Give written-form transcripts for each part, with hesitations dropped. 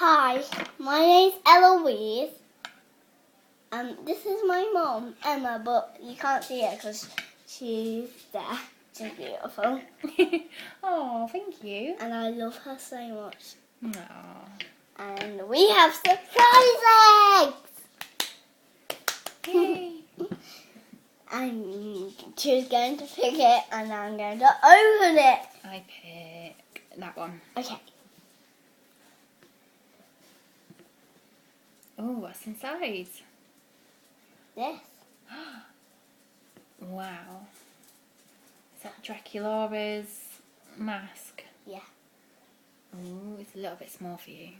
Hi, my name's Eloise. This is my mom, Emma, but you can't see her because she's there. She's beautiful. Oh, thank you. And I love her so much. Aww. And we have surprise eggs! Yay. And she's going to pick it and I'm going to open it. I pick that one. Okay. Oh, what's inside? This. Wow. Is that Draculaura's mask? Yeah. Oh, it's a little bit small for you.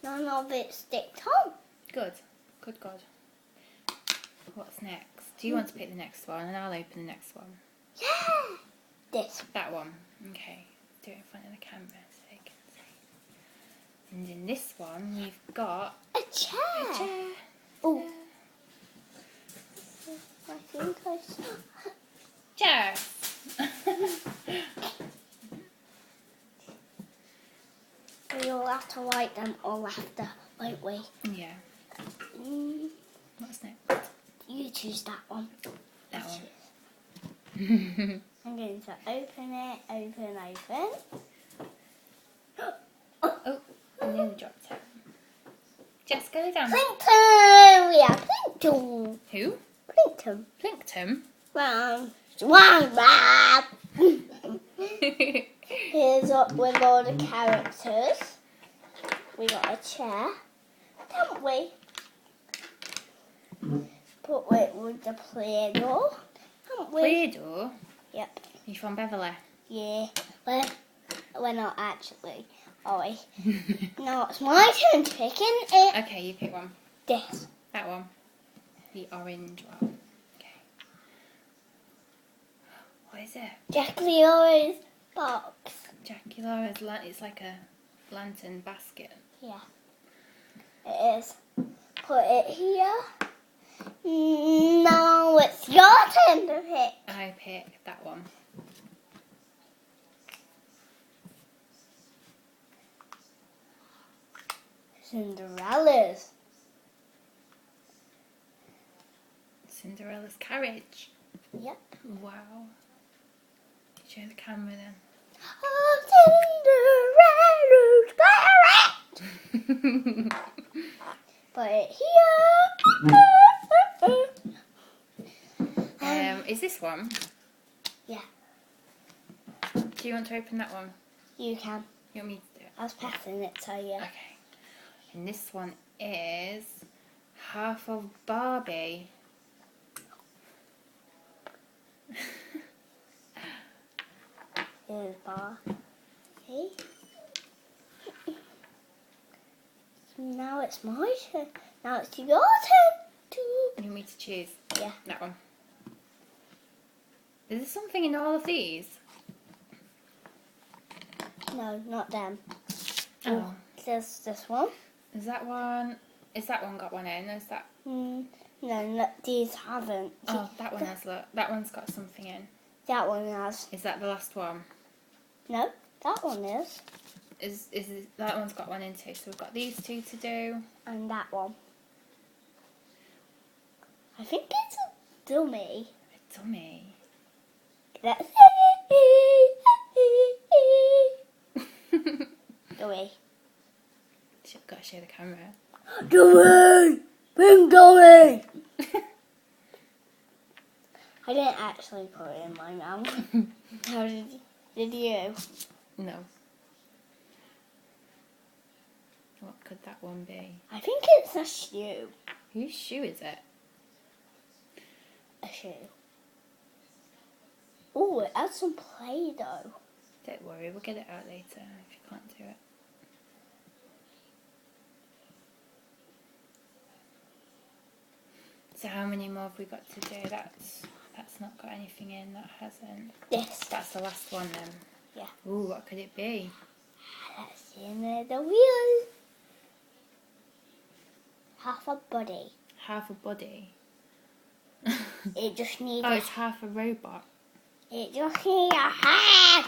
None of it sticks on. Good. Good, good. What's next? Do you want to pick the next one and I'll open the next one? Yeah. This. That one. Okay. Do it in front of the camera so they can see. And in this one we've got A chair. a chair. Oh. I think I saw. Chair. We'll have to write them all after, won't we? Yeah. What's next? You choose that one. That one. I'm going to open it. Open. Oh, I nearly dropped it. Jess, go down. Plinkton! We have Plinkton. Who? Plinkton. Plinkton. Round. Here's up with all the characters. We got a chair, don't we? Put it with the Playdoh, haven't we? Playdoh? Yep. You from Beverly? Yeah. We're not actually, are we? Now it's my turn to pick it. Okay, you pick one. This. That one. The orange one. Okay. What is it? Jackie Orange box. Draculaura's it's like a lantern basket. Yeah. It is. Put it here. Now it's your turn to pick. I pick that one. Cinderella's. Cinderella's carriage. Yep. Wow. Show the camera then. Oh, Cinderella's carriage. Put it here. Is this one? Yeah. Do you want to open that one? You can. You want me to do it? I was passing it to you. Okay. And this one is half of Barbie. Here's bar. Okay. Now it's my turn. Now it's your turn to. You want me to choose? Yeah. That one. Is there something in all of these? No, not them. Oh. There's this one. Is that one got one in? Is that? No, these haven't. Oh, that one has. Look, that one's got something in. That one has. Is that the last one? No, that one is. Is that one's got one in too? So we've got these two to do. And that one. I think it's a dummy. A dummy. Let's dummy. Got to show the camera. Dummy! Bring dummy! I didn't actually put it in my mouth. How did you? No. What could that one be? I think it's a shoe. Whose shoe is it? A shoe. Oh, it has some Play-Doh. Don't worry, we'll get it out later if you can't do it. So how many more have we got to do? That's not got anything in, that hasn't. This. That's the last one then. Yeah. Ooh, what could it be? Let's see the wheel. Half a body. Half a body. It just needs Oh, it's half a robot. It just needs a head.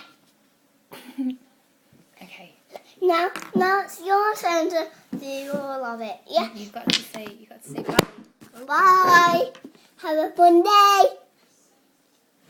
Now it's your turn to do all of it. Yeah. You've got to say bye. Bye. Have a fun day.